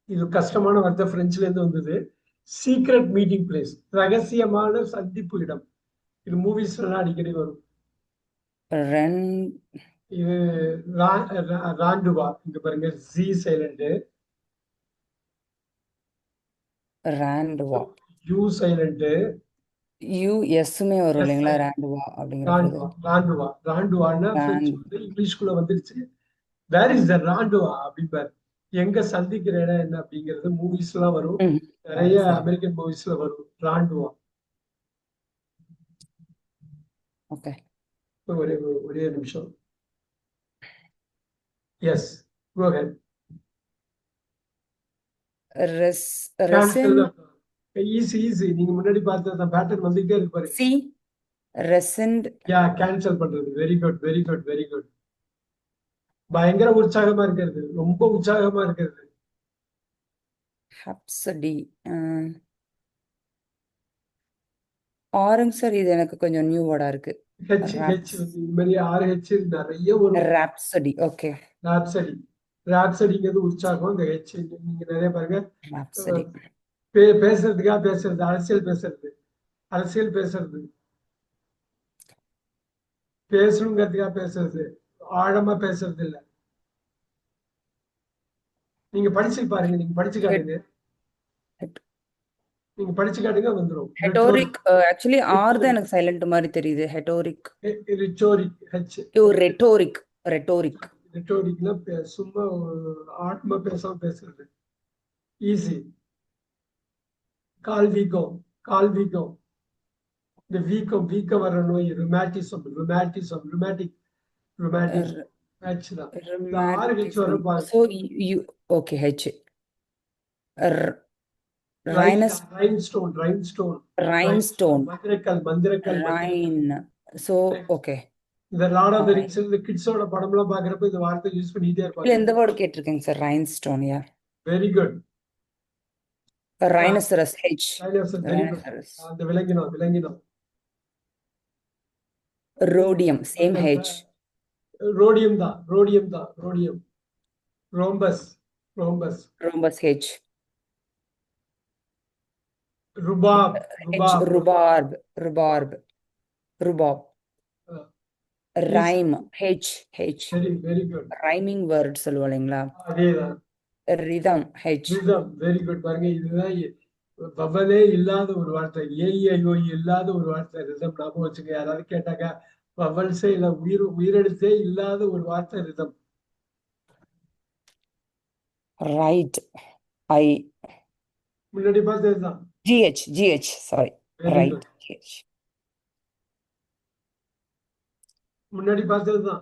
இது கஷ்டமான வார்த்தை. பிரெஞ்சுல இருந்து வந்தது. சீக்ரெட் மீட்டிங் பிளேஸ், ரகசியமான சந்திப்பு இடம். இது மூவிஸ்ல அடிக்கடி வரும். இது ராண்டுவா. இங்க பாருங்க, G silent. Rendezvous. U silent. U எஸ்மே வரும் இல்லைங்களா? ராண்டுவா அப்படிங்கிறது. ராண்டுவான்னா இங்கிலீஷ்குள்ள வந்துருச்சு. வேர் இஸ் த ராண்டுவா அப்படிம்பாரு. எங்க சந்திக்கிற இடம் என்ன அப்படிங்கிறது மூவிஸ் எல்லாம் வரும். ம் நிறைய சரி அமெரிக்கன் மூவிஸ்ல வரும் ராண்டுவா. ஓகே ஒரே ஒரே நிமிஷம். எஸ், கோ ஹெட். Resin easy easy. நீங்க முன்னாடி பார்த்த அந்த பேட்டர்ன் வந்துட்டே இருக்கு பாருங்க. சி ரெசன்ட் யா, கேன்சல் பண்றது. Very good, very good, very good. பயங்கர உற்சாகமா இருக்கிறது, ரொம்ப உற்சாகமா இருக்கிறது. ஹப்சடி ஆரஞ்சு சார் இது எனக்கு கொஞ்சம் நியூ வேர்டா இருக்கு. ஹெச் ஹெச் இது மாதிரி RH நிறைய வரும். ராப்சடி ஓகே ராப்சடி. ராப்சடிங்கிறது உற்சாகம். இந்த ஹெச் நீங்க நிறைய பாருங்க. ராப்சடி பேசுறதுக்காக பேசுறது, அரசியல் பேசுறது, அரசியல் பேசுறது, பேசணுங்கிறதுக்காக பேசுறது, ஆழமா பேசுறது இல்ல. நீங்க படிச்சு பாருங்க, நீங்க படிச்சு காட்டுங்க, நீங்க படிச்சு காட்டுங்க வந்துரும். ஹெட்டோரிக் ஆக்சுவலி ஆர் தான் எனக்கு சைலண்ட் மாதிரி தெரியுது. ஹெட்டோரிக் ரிட்டோரிக். ஹெச் ரெட்டோரிக் ரெட்டோரிக் ரிட்டோரிக்னா சும்மா ஆத்மா பேசாம பேசுறது. ஈஸி. கால் வீக்கம், கால் வீக்கம். இந்த வீக்கம் வர நோய் ருமேட்டிசம், ருமேட்டிக் ஹெச் தான். இந்த 6 ஹெச் வர பாருங்க. So U okay H rhinestone மந்திரக்கல். ரைன் ஸோ ஓகே இந்த லார்ட் ஆஃப் தி ரிங்ஸ் இந்த கிட்ஸோட படம் எல்லாம் பாக்குறப்ப இந்த வார்த்தை யூஸ் பண்ணிட்டே இல்ல இருப்பாங்க. எந்த வேர்டு கேட்டிருக்கேங்க sir? Rhinestone yeah very good. Rhinoceros H rhinoceros. அந்த விலங்கினம். ரோடியம் சேம் ஹெச் ரோடியம் தான். Rhombus H rhubarb. Rhubarb rhyme H very good. Rhyming word சொல்லுவோம் இல்லைங்களா? அதேதான். Rhythm H very good. பாருங்க, இதுதான் வவலே இல்லாத ஒரு வார்த்தை, ஏஐஓ இல்லாத ஒரு வார்த்தை. ரிதம் ஞாபகம் வச்சுங்க. யாராவது கேட்டாக்கா வவல்ஸே இல்ல, உயிரெழுத்தே இல்லாத ஒரு வார்த்தை ரிதம். ரைட் ஐ முன்னாடி பார்த்ததுதான். ஜிஹெச் சாரி ரைட் ஜிஹெச் முன்னாடி பார்த்ததுதான்.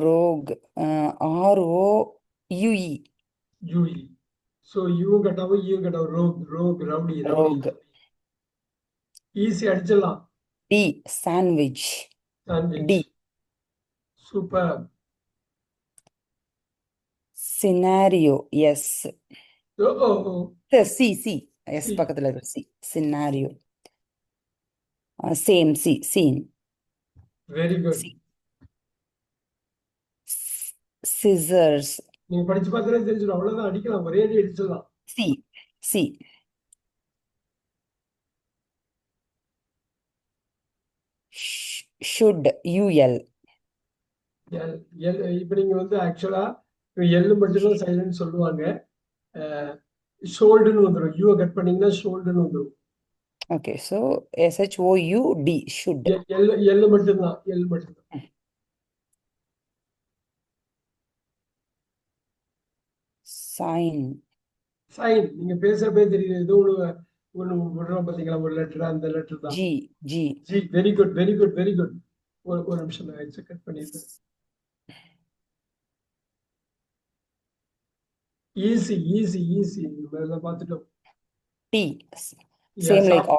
Rogue ROUE U E. சோ யூவும் கட்டாவும் ஈயும் கட்டாவும். ரோக் ரவுடி. ஈஸி, அடிச்சிடலாம். D sandwich D super. Scenario S C S C. பக்கத்துல இருக்கு. C scenario same scene very good. Scissors நீங்க படிச்சு பார்த்தாலே தெரிஞ்சிடும். அவ்வளவுதான், அடிக்கலாம், ஒரே அடி அடிச்சிடலாம். சி ஷுட் UL இப்ப நீங்க ஆக்சுவலா எள்ளு மட்டும்தான் சைலண்ட் சொல்லுவாங்க. ஷோல்டுன்னு வந்துடும். யூ கட் பண்ணீங்கன்னா ஷோல்டுன்னு வந்துடும். ஓகே ஸோ SHOUD ஷுட் எள்ளு மட்டும்தான். சைன் நீங்க பேசுறப்பே தெரியுது. ஏதோ ஒண்ணு விடுறோம் பாத்தீங்களா, ஒரு லெட்டர். அந்த லெட்டர் தான். G very good. ஒரு நிமிஷம் நான் கட் பண்ணிடுறேன். ஈஸி. நம்ம பார்த்துட்டோம். T same like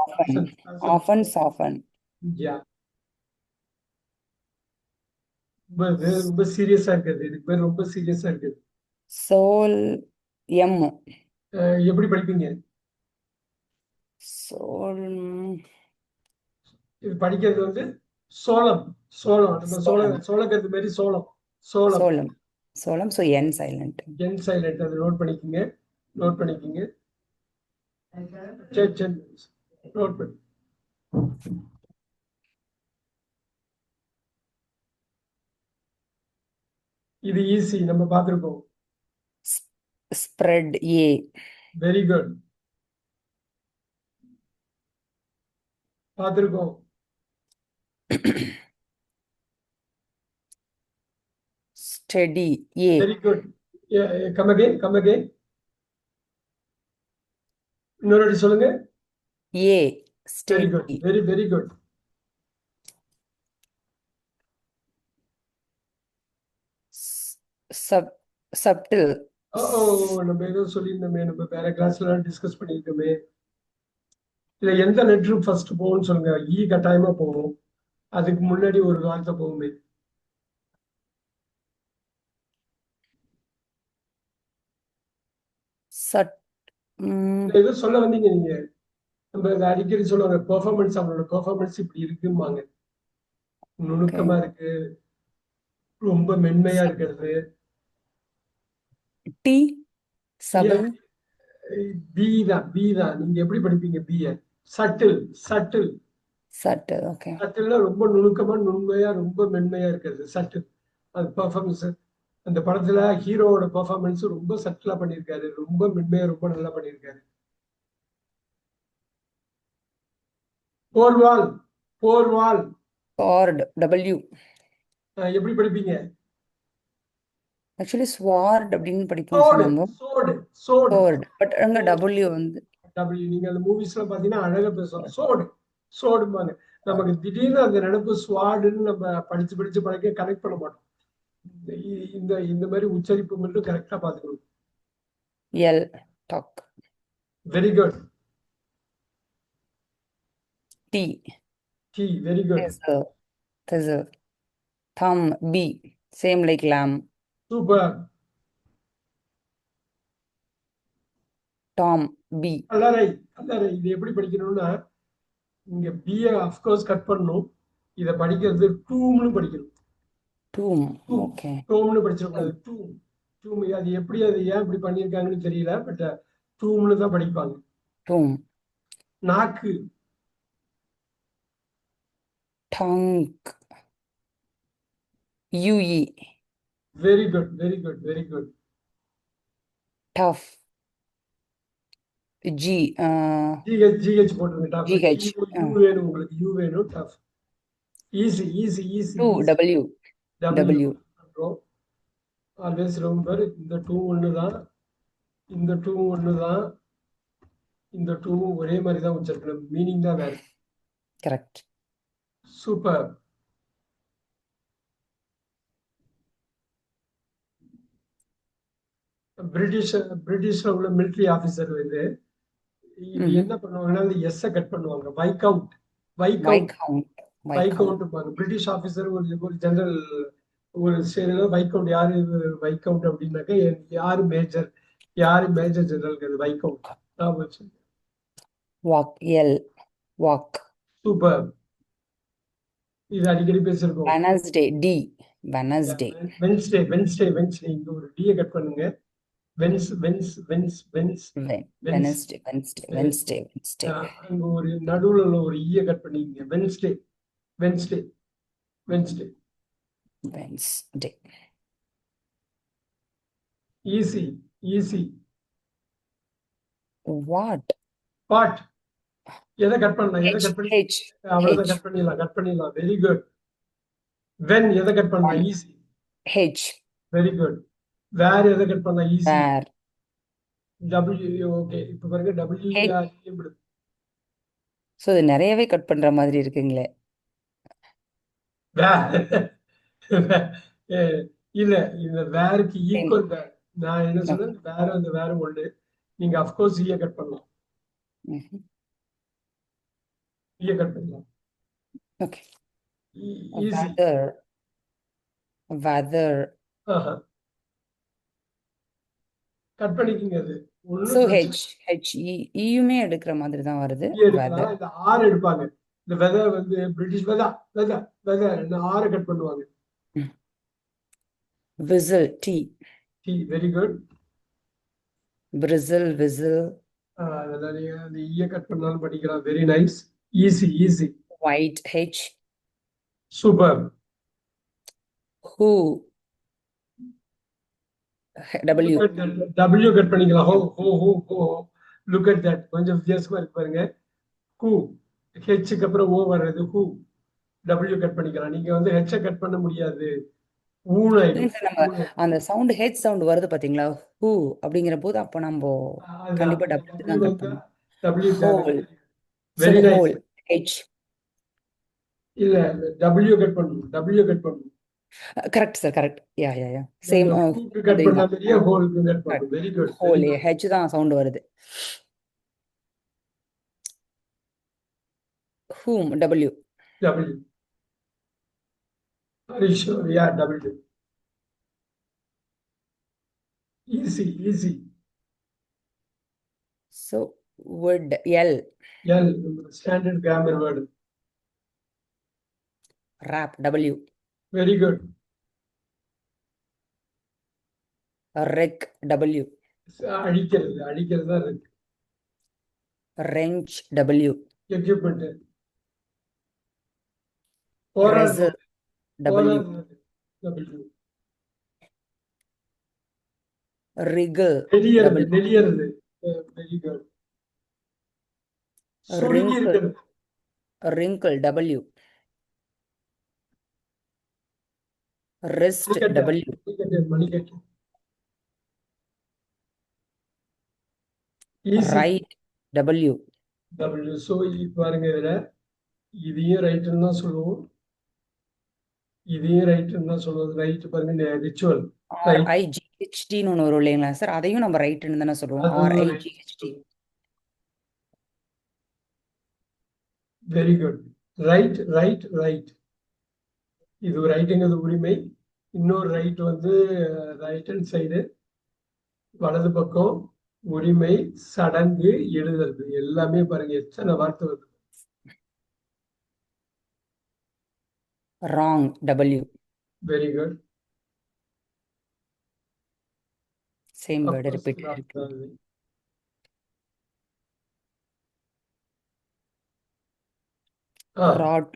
often soften யா. ரொம்ப சீரியஸா இருக்குது. இதுக்கு பேர் ரொம்ப சீரியஸா இருக்குது. soul M எப்படி படிப்பீங்க? soul இது படிக்கிறது சோளம். நம்ம சோளக்கிறது மாதிரி சோளம். so N silent என் சைலண்ட். அதை நோட் பண்ணிக்கோங்க. சரி நோட் பண்ணி. இது ஈஸி, நம்ம பார்த்திருக்கோம். spread A very good. பார்த்திருக்கோம். steady, A, Very good. Yeah, come again, come again. இன்னொரு வாட்டி சொல்லுங்க. A, Very good, steady, very, very good. subtle, நம்ம ஏதோ சொல்லியிருந்தோமே, நம்ம வேற கிளாஸ்ல டிஸ்கஸ் பண்ணியிருக்கோமே. இல்ல எந்த லெட்டர் ஃபர்ஸ்ட் போகும்னு சொல்லுங்க. கட்டாயமா போகும். அதுக்கு முன்னாடி ஒரு வார்த்தை போகுமே. ஏதோ சொல்ல வந்தீங்க நீங்க. நம்ம அடிக்கடி சொல்லுவாங்க பெர்ஃபார்மன்ஸ், அவங்களோட பெர்ஃபார்மன்ஸ் இப்படி இருக்குமாங்க. நுணுக்கமா இருக்கு, ரொம்ப மென்மையா இருக்கிறது. T, subtle, பி தான், பி தான். நீங்க எப்படி படிப்பீங்க பிய? Subtle, subtle. subtle, okay. சட்டில்னா ரொம்ப நுணுக்கமா, நுண்மையா, ரொம்ப மென்மையா இருக்கிறது சட்டில். அது பெர்ஃபார்மன்ஸ். அந்த படத்துல ஹீரோவோட பெர்ஃபார்மன்ஸ் ரொம்ப சட்டிலா பண்ணியிருக்காரு, ரொம்ப மென்மையா, ரொம்ப நல்லா பண்ணியிருக்காரு. போர்வால், போர்வால். Sword, W. எப்படி படிப்பீங்க? ஆக்சுவலி ஸ்வார்ட் அப்படின்னு படிப்போம் சார் நம்ம. சோடு, சோடு, sword, பட் அங்க W வந்து டபிள்யூ. நீங்க அந்த மூவிஸ்ல பாத்தீங்கன்னா அழகா பேசுவாங்க. சோடு, சோடும்பாங்க. நமக்கு திடீர்னு அந்த நினைப்பு ஸ்வாடுன்னு நம்ம படிச்சு படிச்சு பழக்க கனெக்ட் பண்ண மாட்டோம். இந்த இந்த மாதிரி உச்சரிப்பு மட்டும் கரெக்டா பாத்துக்கணும். L, talk. Very good. T, T, very good. thistle. Thumb, B, same like lamb. Super. Tom, B. கல்லறை, கல்லறை. இது எப்படி படிக்கணும்னா, இங்க பிஏ அஃப்கோர்ஸ் கட் பண்ணணும். இத படிக்கிறது டூம்னு படிக்கணும். Tomb, okay. டூம்னு படிச்சிடக்கூடாது. டூம், டூம். அது எப்படி, அது ஏன் இப்படி பண்ணியிருக்காங்கன்னு தெரியல. பட் டூம்னு தான் படிப்பாங்க. Tomb. நாக்கு. Tongue, UE. Very good, very good, very good. Tough, G, GH, GH போட்டுருங்க. டஃப். GH. யூ வேணும் உங்களுக்கு, யூ வேணும். Tough. Easy, easy, easy. 2, W. W. W. Always remember, இந்த டூ ஒன்று தான், இந்த டூ ஒன்று தான், இந்த டூவும் ஒரே மாதிரி தான் வச்சிருக்கணும். மீனிங் தான் வேற. Correct. சூப்பர். பிரிட்டிஷ்ல உள்ள மிலிட்டரி ஆபீசர் இது. இது என்ன பண்ணுவாங்கன்னா, அந்த எஸ் கட் பண்ணுவாங்க. Viscount, viscount, viscount. British officer ஒரு ஜெனரல், ஒரு ஸ்டேட்ல வைக்கவுண்ட். யாரு வைக்கவுண்ட் அப்படின்னாக்க, யாரு மேஜர், யாரு major general viscount. Walk, L, walk. Super. இது அடிக்கடி பேசிருக்கோம். Wednesday, D, Wednesday. Wednesday, Wednesday, Wednesday. இங்க ஒரு டியை கட் பண்ணுங்க. வென்ஸ், வென்ஸ், வென்ஸ், வென்ஸ். Wednesday, Wednesday, Wednesday, Wednesday. அங்க ஒரு நடுவுல உள்ள ஒரு ஈய கட் பண்ணிக்கங்க. Wednesday, Wednesday, Wednesday. Wednesday. Easy, easy. What? பாட். எதை கட் பண்ணலாம்? எதை கட் பண்ணி? H, அவ்வளவுதான். கட் பண்ணிடலாம், கட் பண்ணிடலாம். Very good. வென் எதை கட் பண்ணலாம்? Easy. H. Very good. Where எதை கட் பண்ணலாம்? ஈஸி. Where. டபிள்யூ. ஓகே, இப்ப பாருங்க. டபிள்யூ. சோ இது நிறையவே கட் பண்ற மாதிரி இருக்குங்களே. இல்ல, இந்த வேருக்கு ஈக்குவல் வேர். நான் என்ன சொல்றேன், வேற அந்த வேற ஒண்ணு. நீங்க அஃப்கோர்ஸ் ஈய கட் பண்ணலாம். ஈய கட் பண்ணலாம். ஓகே. ஈஸி. weather. கட் பண்ணிக்கிங்க. அது So H, ஈயுமே எடுக்கிற மாதிரி தான் வருது. weather. இந்த ஆர் எடுப்பாங்க. இந்த வெதர் வந்து பிரிட்டிஷ் வெதர், வெதர், வெதர். இந்த ஆரை கட் பண்ணுவாங்க. Whistle, T. T, very good. Bristle, whistle. அதெல்லாம் நீங்க அந்த ஈய கட் பண்ணாலும் படிக்கலாம். Very nice. Easy, easy. White, H. Super. Who, W. W cut பண்ணிக்கலாம். ஹோ, ஹோ, ஹோ, ஹோ. Look at that. கொஞ்சம் வித்தியாசமா இருக்கு பாருங்க. ஹூ, ஹெச்சுக்கு அப்புறம் ஓ வர்றது. ஹூ. W கட் பண்ணிக்கலாம். நீங்க வந்து ஹெச்சை கட் பண்ண முடியாது. ஊன் இல்லைங்க ஆயிடும் சார் நம்ம அந்த சவுண்ட் ஹெச் சவுண்ட் வருது பாத்தீங்களா ஹூ அப்படிங்கிற போது அப்போ நம்ம அதுதான் கண்டிப்பா அந்த டபிள்யூ W தான் கட் வந்தா பண்ணணும். W ஹோல் தேவை so very nice whole H இல்ல W கட் பண்ணணும் W கட் பண்ணணும் correct sir correct yeah yeah yeah இந்த சேம் ஹூக்கு கட் அதே பண்ண தான் மாதிரியே ஹோலுக்கு கட் பண்ணணும் very good very whole good H தான் சவுண்ட் வருது. Whom W W are you sure yeah W easy so would L L standard grammar word wrap W very good wreck W அழிக்கிறது தான் இருக்கு ரெஞ்ச் டபிள்யூ எக்யூப்மெண்ட் போராடுறது wrestle W போராடுறது W wriggle நெளியறது W நெளியறது very good சுருங்கி wrinkle இருக்கிறது wrinkle W wrist மணிக்கட்டு டபிள்யூ மணிக்கட்டு easy right W W so பாருங்க இதுல இதையும் ரைட்டுன்னு தான் சொல்லுவோம் இதையும் ரைட்டுன்னு தான் சொல்லுவோம் ரைட் பாருங்க ரிச்சுவல் ரைட் RIGHTன்னு ஒன்று வரும் இல்லைங்களா சார் அதையும் நம்ம ரைட்டுன்னு தானே சொல்லுவோம் அதுவும் RIGHT வெரி குட் ரைட் இது ரைட்டுங்கிறது உரிமை இன்னொரு ரைட் வந்து ரைட் ஹேண்ட் சைடு வலது பக்கம் உரிமை சடங்கு எழுதுறது எல்லாமே பாருங்க எத்தனை வார்த்தை வருது wrong W very good same word repeat இருக்கு ராட்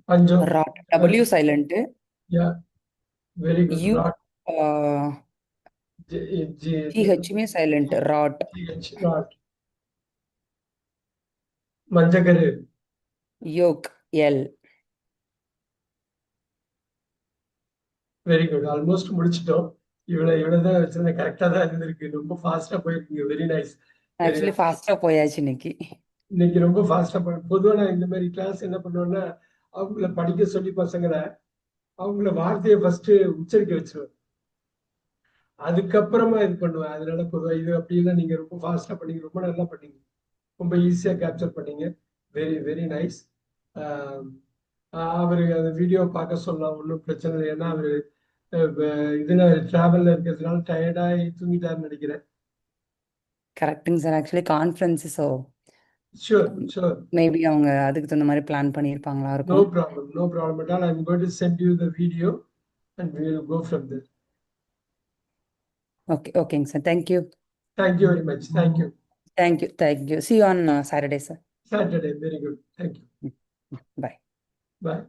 பஞ்சம் wrought W silent yeah very good U wrought ஜிஹெச்மே சைலண்ட் ராட் ராட் மஞ்சக்கரு yolk L very good almost முடிச்சிட்டோம் இவ்வளவுதான் வச்சிருந்தேன் கரெக்டா தான் இருந்திருக்கு ரொம்ப ஃபாஸ்டா போயிருக்கீங்க வெரி நைஸ் ஆக்சுவலி ஃபாஸ்டா போயாச்சு இன்னைக்கு இன்னைக்கு ரொம்ப ஃபாஸ்டா பொதுவா நான் இந்த மாதிரி கிளாஸ் என்ன பண்ணுவேன்னா அவங்கள படிக்க சொல்லி பசங்களை அவங்கள வார்த்தையை ஃபர்ஸ்ட் உச்சரிக்க வச்சிருவேன் அதுக்கப்புறமா இது பண்ணுவேன் அதனால பொதுவா இது அப்படின்னா நீங்க ரொம்ப ஃபாஸ்டா பண்ணீங்க ரொம்ப நல்லா பண்ணீங்க ரொம்ப ஈஸியா கேப்சர் பண்ணீங்க வெரி வெரி நைஸ் அவரு அந்த வீடியோ பார்க்க சொல்லலாம் ஒன்றும் பிரச்சனை இல்லை ஏன்னா அவரு இதுல டிராவல்ல இருக்கிறதுனால டயர்டாகி தூங்கிட்டாருன்னு நினைக்கிறேன் கரெக்டுங்க sir actually conference so sure maybe அவங்க அதுக்கு தகுந்த மாதிரி பிளான் பண்ணியிருப்பாங்களா no இருக்கும் problem at all I'm going to send you the video and we will go from there ஓகேங்க sir thank you thank you very much thank you thank you see you on Saturday sir Saturday very good thank you bye bye